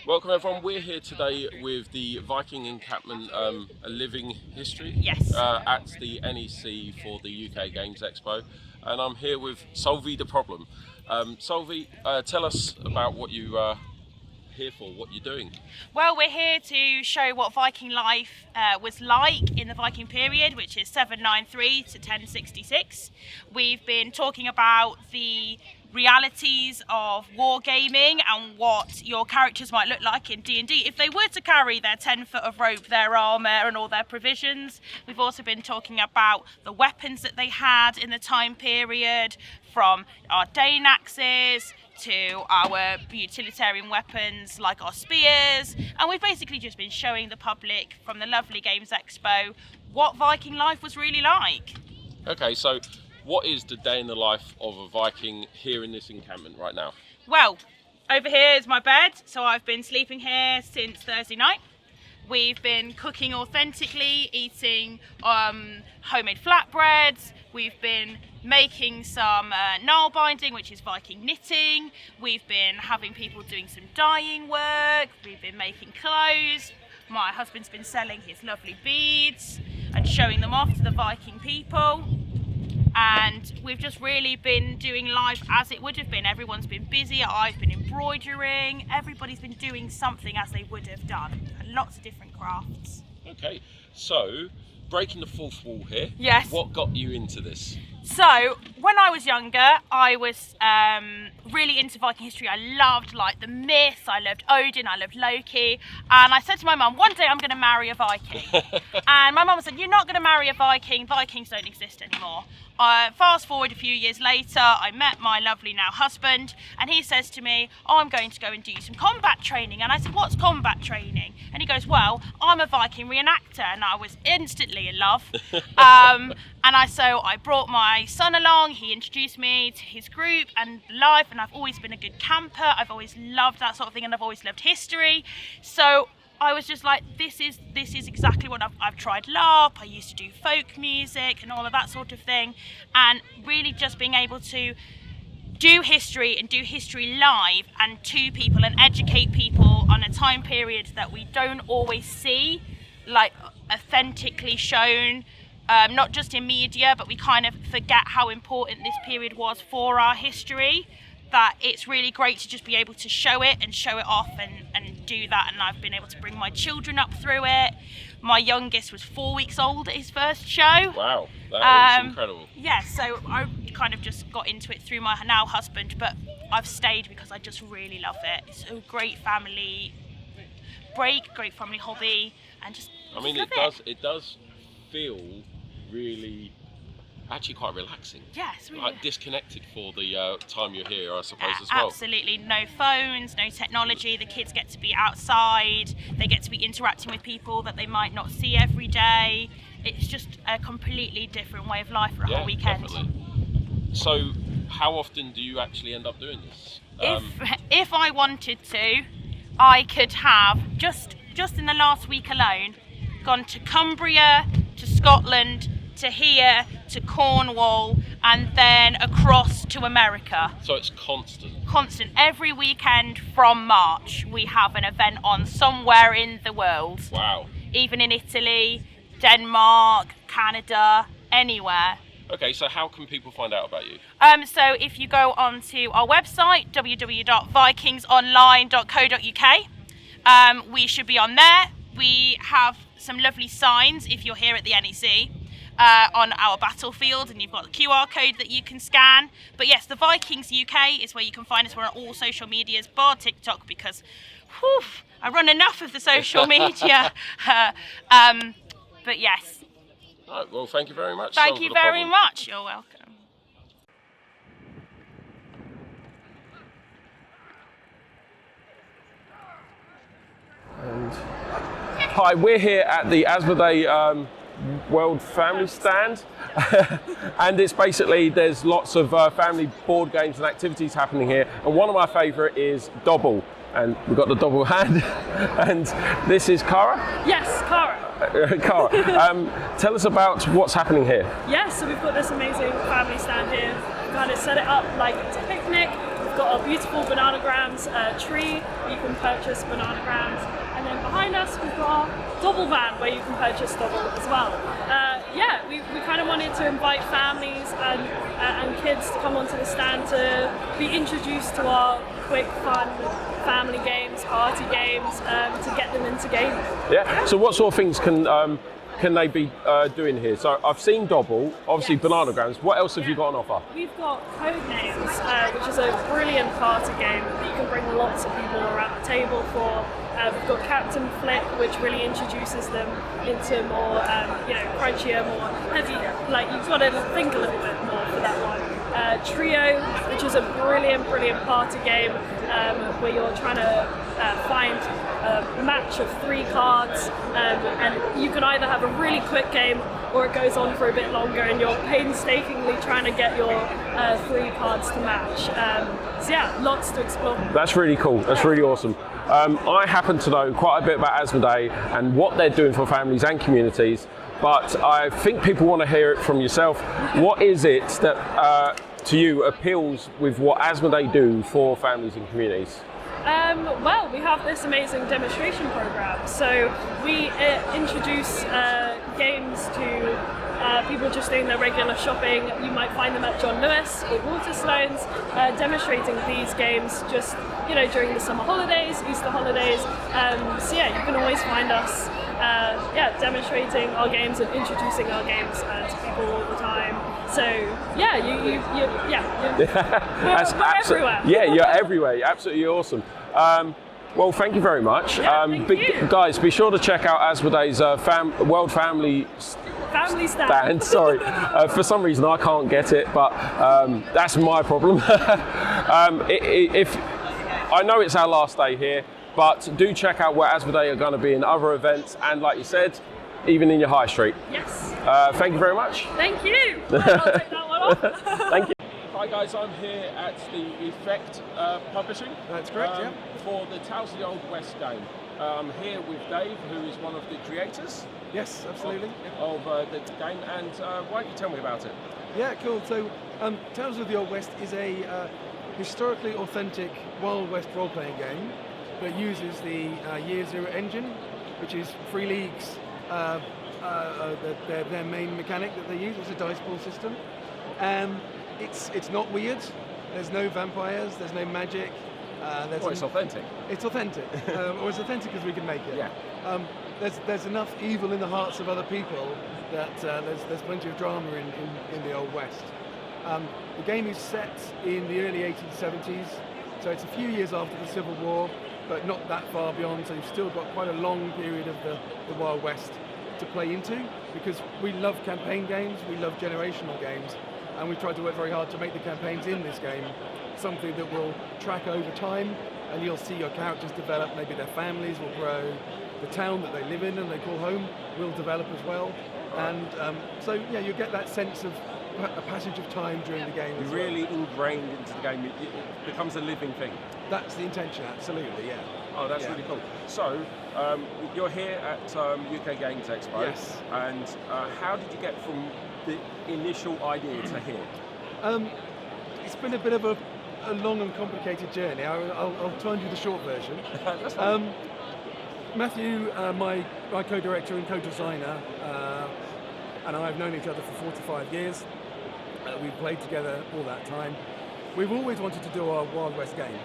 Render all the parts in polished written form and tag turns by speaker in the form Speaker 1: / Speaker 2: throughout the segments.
Speaker 1: Welcome everyone, we're here today with the Viking encampment, a living history
Speaker 2: Yes.
Speaker 1: at the NEC for the UK Games Expo, and I'm here with Solvi the Problem. Solvi, tell us about what you are here for, what you're doing.
Speaker 2: Well, we're here to show what Viking life was like in the Viking period, which is 793 to 1066. We've been talking about the realities of wargaming and what your characters might look like in D&D if they were to carry their 10 foot of rope, their armour and all their provisions. We've also been talking about the weapons that they had in the time period, from our Dane axes to our utilitarian weapons like our spears, and we've basically just been showing the public from the lovely Games Expo what Viking life was really like.
Speaker 1: Okay, so what is the day in the life of a Viking here in this encampment right now?
Speaker 2: Well, over here is my bed, so I've been sleeping here since Thursday night. We've been cooking authentically, eating homemade flatbreads. We've been making some gnarl binding, which is Viking knitting. We've been having people doing some dyeing work. We've been making clothes. My husband's been selling his lovely beads and showing them off to the Viking people. And we've just really been doing life as it would have been. Everyone's been busy. I've been embroidering. Everybody's been doing something as they would have done. And lots of different crafts.
Speaker 1: Okay, so breaking the fourth wall here.
Speaker 2: Yes.
Speaker 1: What got you into this?
Speaker 2: So, when I was younger, I was really into Viking history. I loved the myths, I loved Odin, I loved Loki. And I said to my mum, one day I'm going to marry a Viking. And my mum said, you're not going to marry a Viking, Vikings don't exist anymore. Fast forward a few years later, I met my lovely now husband, and he says to me, I'm going to go and do some combat training. And I said, what's combat training? And he goes, well, I'm a Viking reenactor. And I was instantly in love. So I brought my son along, he introduced me to his group and life, and I've always been a good camper. I've always loved that sort of thing, and I've always loved history. So I was just like, this is exactly what I've tried LARP. I used to do folk music and all of that sort of thing, and really just being able to do history and do history live and to people and educate people on a time period that we don't always see authentically shown. Not just in media, but we kind of forget how important this period was for our history, that it's really great to just be able to show it and show it off and do that. And I've been able to bring my children up through it. My youngest was 4 weeks old at his first show.
Speaker 1: Wow, that is incredible.
Speaker 2: Yeah, so I kind of just got into it through my now husband, but I've stayed because I just really love it. It's a great family break, great family hobby, and just
Speaker 1: it does feel really actually quite relaxing.
Speaker 2: Yes, really.
Speaker 1: Like disconnected for the time you're here, I suppose, as well.
Speaker 2: Absolutely. No phones, no technology. The kids get to be outside. They get to be interacting with people that they might not see every day. It's just a completely different way of life for a whole weekend.
Speaker 1: Definitely. So how often do you actually end up doing this?
Speaker 2: If I wanted to, I could have, just in the last week alone, gone to Cumbria, to Scotland, to here, to Cornwall, and then across to America.
Speaker 1: So it's constant?
Speaker 2: Constant. Every weekend from March, we have an event on somewhere in the world.
Speaker 1: Wow.
Speaker 2: Even in Italy, Denmark, Canada, anywhere.
Speaker 1: Okay, so how can people find out about you?
Speaker 2: So if you go onto our website, www.vikingsonline.co.uk, we should be on there. We have some lovely signs if you're here at the NEC on our battlefield, and you've got the QR code that you can scan. But yes, the Vikings UK is where you can find us. We're on all social medias, bar TikTok, because I run enough of the social media. But yes.
Speaker 1: All right, well, thank you very much.
Speaker 2: Thank you very much. You're welcome.
Speaker 1: Hi, we're here at the Asmodee World Family Stand, and it's basically, there's lots of family board games and activities happening here, and one of my favourite is Dobble, and we've got the Dobble hand, and this is Cara?
Speaker 3: Yes, Cara.
Speaker 1: Cara, tell us about what's happening here.
Speaker 3: Yes, so we've got this amazing family stand here. We've kind of set it up like it's a picnic. We've we've got our beautiful bananagrams tree where you can purchase bananagrams, and then behind us we've got our double van where you can purchase double as well. Yeah, we kind of wanted to invite families and kids to come onto the stand to be introduced to our quick, fun family games, party games, to get them into gaming.
Speaker 1: Yeah. So what sort of things can they be doing here? So I've seen Dobble, obviously
Speaker 3: Yes.
Speaker 1: Bananagrams. What else have you got on offer?
Speaker 3: We've got Codenames, which is a brilliant party game that you can bring lots of people around the table for. We've got Captain Flip, which really introduces them into more, crunchier, more heavy. Like you've got to think a little bit more for that one. Trio, which is a brilliant party game where you're trying to find a match of 3 cards, and you can either have a really quick game or it goes on for a bit longer and you're painstakingly trying to get your 3 cards to match. So yeah, lots to explore.
Speaker 1: That's really cool. That's really awesome. I happen to know quite a bit about Asmodee and what they're doing for families and communities, but I think people want to hear it from yourself. What is it that to you appeals with what Asmodee do for families and communities?
Speaker 3: Well, we have this amazing demonstration program. So we introduce games to people just doing their regular shopping. You might find them at John Lewis or Waterstones, demonstrating these games just during the summer holidays, Easter holidays. So yeah, you can always find us demonstrating our games and introducing our games to people all the time. So yeah, we're everywhere.
Speaker 1: Yeah, you're everywhere. You're absolutely awesome. Well, thank you very much.
Speaker 3: Thank you.
Speaker 1: Guys, be sure to check out Asmodee's World Family
Speaker 3: stand.
Speaker 1: Sorry, for some reason I can't get it, but that's my problem. If I know it's our last day here, but do check out where Asmodee are going to be in other events, and like you said, even in your high street.
Speaker 3: Yes.
Speaker 1: Thank you very much.
Speaker 3: Thank you. I'll take that one off.
Speaker 1: Thank you. Hi guys, I'm here at the Effekt Publishing.
Speaker 4: That's correct, yeah.
Speaker 1: For the Tales of the Old West game. I'm here with Dave, who is one of the creators.
Speaker 4: Yes, absolutely.
Speaker 1: Of the game, and why don't you tell me about it?
Speaker 4: Yeah, cool. So, Tales of the Old West is a historically authentic Wild West role-playing game that uses the Year Zero engine, which is Free League's their main mechanic that they use. It's a dice pool system. It's not weird. There's no vampires. There's no magic.
Speaker 1: It's authentic.
Speaker 4: It's authentic, or as authentic as we can make it.
Speaker 1: Yeah.
Speaker 4: There's enough evil in the hearts of other people that there's plenty of drama in the Old West. The game is set in the early 1870s, so it's a few years after the Civil War, but not that far beyond. So you've still got quite a long period of the Wild West to play into, because we love campaign games, we love generational games, and we've tried to work very hard to make the campaigns in this game something that will track over time, and you'll see your characters develop, maybe their families will grow, the town that they live in and they call home will develop as well, and so yeah, you get that sense of a passage of time during the game.
Speaker 1: You're really ingrained into the game, it becomes a living thing.
Speaker 4: That's the intention, absolutely, yeah.
Speaker 1: Oh, that's really cool. So, you're here at UK Games Expo.
Speaker 4: Yes.
Speaker 1: And how did you get from the initial idea to here?
Speaker 4: It's been a bit of a long and complicated journey. I'll try and do the short version.
Speaker 1: That's fine.
Speaker 4: Matthew, my co-director and co-designer, and I have known each other for 45 years. We've played together all that time. We've always wanted to do our Wild West game,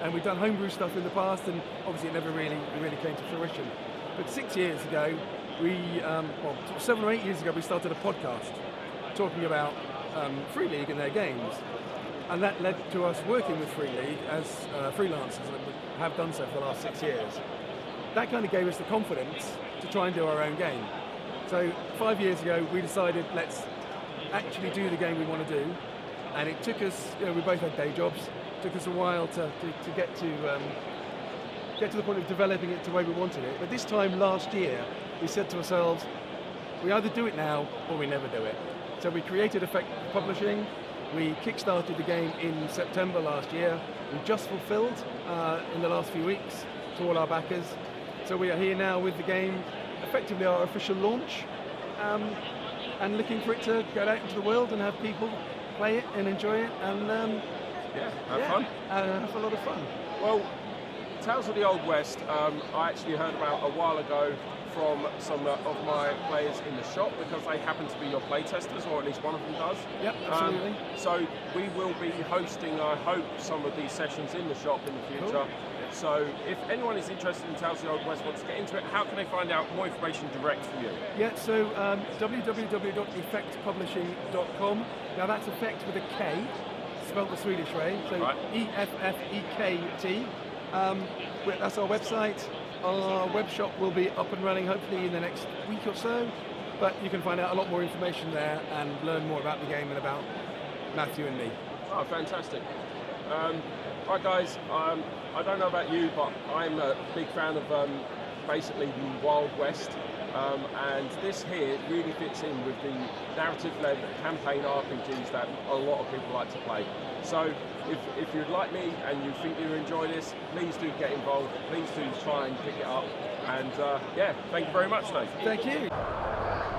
Speaker 4: and we've done homebrew stuff in the past, and obviously it never really came to fruition. But 6 years ago, 7 or 8 years ago, we started a podcast talking about Free League and their games. And that led to us working with Free League as freelancers, and we have done so for the last 6 years. That kind of gave us the confidence to try and do our own game. So 5 years ago, we decided, let's actually do the game we want to do. And it took us, we both had day jobs, it took us a while to get to the point of developing it to the way we wanted it. But this time last year, we said to ourselves, we either do it now or we never do it. So we created Effekt Publishing. We kickstarted the game in September last year. We just fulfilled in the last few weeks to all our backers. So we are here now with the game, effectively our official launch, and looking for it to go out into the world and have people play it and enjoy it, and
Speaker 1: Yeah, have fun.
Speaker 4: Have a lot of fun.
Speaker 1: Well, Tales of the Old West, I actually heard about a while ago from some of my players in the shop because they happen to be your playtesters, or at least one of them does.
Speaker 4: Yep, absolutely.
Speaker 1: So we will be hosting, I hope, some of these sessions in the shop in the future.
Speaker 4: Cool.
Speaker 1: So if anyone is interested in Tales of the Old West, wants to get into it, how can they find out more information direct from you?
Speaker 4: Yeah, so www.effektpublishing.com. Now that's Effekt with a K, spelled the Swedish way, so
Speaker 1: right.
Speaker 4: EFFEKT. That's our website. Our web shop will be up and running hopefully in the next week or so, but you can find out a lot more information there and learn more about the game and about Matthew and me.
Speaker 1: Oh, fantastic. Right guys, I don't know about you, but I'm a big fan of basically the Wild West, and this here really fits in with the narrative-led campaign RPGs that a lot of people like to play. So if you'd like me and you think you enjoy this, please do get involved, please do try and pick it up, and yeah, thank you very much, Dave.
Speaker 4: Thank you.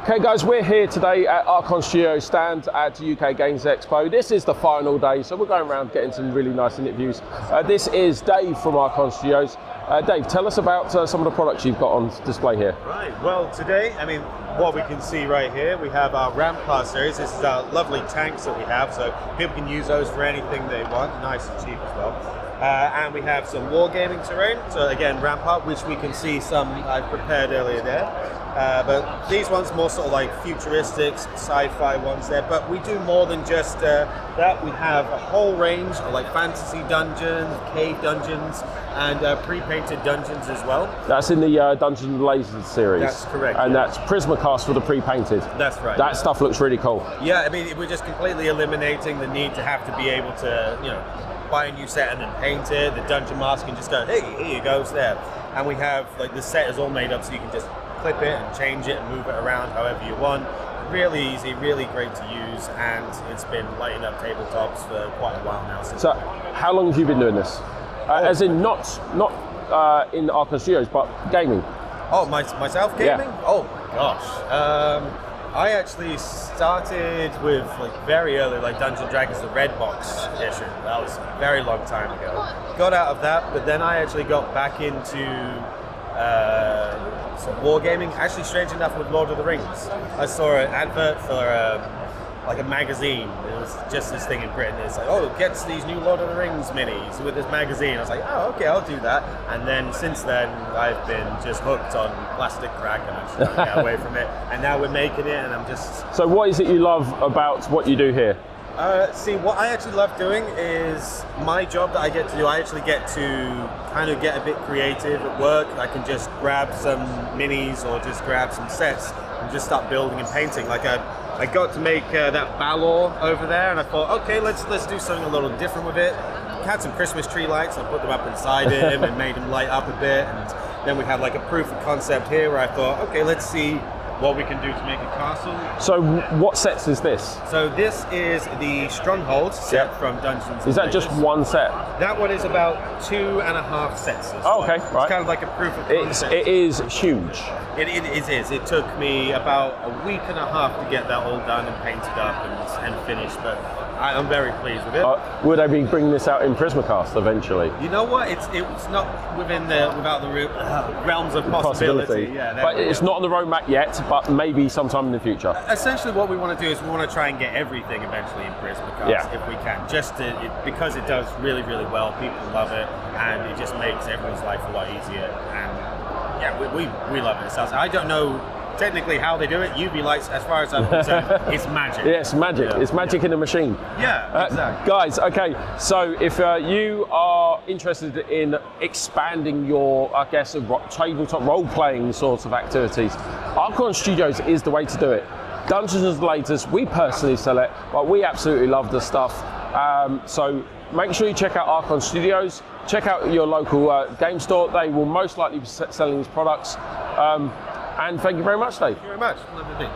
Speaker 1: Okay guys, we're here today at Archon Studios stand at UK Games Expo. This is the final day, so we're going around getting some really nice interviews. This is Dave from Archon Studios. Dave, tell us about some of the products you've got on display here.
Speaker 5: Right, well today, I mean, what we can see right here, we have our Rampart series. This is our lovely tanks that we have, so people can use those for anything they want, nice and cheap as well. And we have some wargaming terrain, so again, Rampart, which we can see some I've prepared earlier there. But these ones more sort of like futuristic, sci-fi ones there. But we do more than just that. We have a whole range of like fantasy dungeons, cave dungeons, and pre-painted dungeons as well.
Speaker 1: That's in the Dungeons and Lasers series.
Speaker 5: That's correct.
Speaker 1: And
Speaker 5: yeah.
Speaker 1: that's Prismacast for the pre-painted.
Speaker 5: That's right.
Speaker 1: That stuff looks really cool.
Speaker 5: Yeah, I mean, we're just completely eliminating the need to have to be able to, you know, buy a new set and then paint it. The dungeon master can just go, hey, here you go, it's there. And we have, like, the set is all made up so you can just clip it and change it and move it around however you want. Really easy, really great to use, and it's been lighting up tabletops for quite a while now.
Speaker 1: So, how long have you been doing this? As in, not in Archon Studios, but gaming.
Speaker 5: Oh, myself gaming?
Speaker 1: Yeah.
Speaker 5: Oh my gosh. I actually started with like very early, like Dungeons and Dragons, the Red Box edition. That was a very long time ago. Got out of that, but then I actually got back into some wargaming. Actually, strange enough, with Lord of the Rings. I saw an advert for like a magazine. It was just this thing in Britain. It's like, oh, gets these new Lord of the Rings minis with this magazine. I was like, oh, okay, I'll do that. And then since then, I've been just hooked on plastic crack, and I just can't get away from it. And now we're making it, and I'm just...
Speaker 1: So what is it you love about what you do here?
Speaker 5: See, what I actually love doing is my job that I get to do. I actually get to kind of get a bit creative at work. I can just grab some minis or just grab some sets and just start building and painting. Like I got to make that Balor over there, and I thought, okay, let's do something a little different with it. Had some Christmas tree lights. I put them up inside him and made him light up a bit. And then we had like a proof of concept here where I thought, okay, let's see what we can do to make a castle.
Speaker 1: So what sets is this?
Speaker 5: So this is the Stronghold set from Dungeons.
Speaker 1: Is that just one set?
Speaker 5: That one is about 2.5 sets.
Speaker 1: Oh, okay,
Speaker 5: It's
Speaker 1: right.
Speaker 5: kind of like a proof of concept.
Speaker 1: It is huge.
Speaker 5: It is. It took me about a week and a half to get that all done and painted up and finished, but I'm very pleased with it.
Speaker 1: Would I be bringing this out in Prismacast eventually?
Speaker 5: You know what? It's not without the realms of possibility. Yeah,
Speaker 1: but it's not on the roadmap yet, but maybe sometime in the future.
Speaker 5: Essentially, what we want to do is we want to try and get everything eventually in Prismacast if we can. Because it does really, really well. People love it, and it just makes everyone's life a lot easier. And yeah, we love it. So I don't know technically how they do it. UV lights, as far as I'm concerned, it's magic.
Speaker 1: Yeah, it's magic. Yeah. It's magic in a machine.
Speaker 5: Yeah, exactly.
Speaker 1: Guys, okay, so if you are interested in expanding your, I guess, tabletop role-playing sorts of activities, Archon Studios is the way to do it. Dungeons and Lasers, we personally sell it, but we absolutely love the stuff. So make sure you check out Archon Studios. Check out your local game store. They will most likely be selling these products. And thank you very much, Dave.
Speaker 5: Thank you very much. Lovely.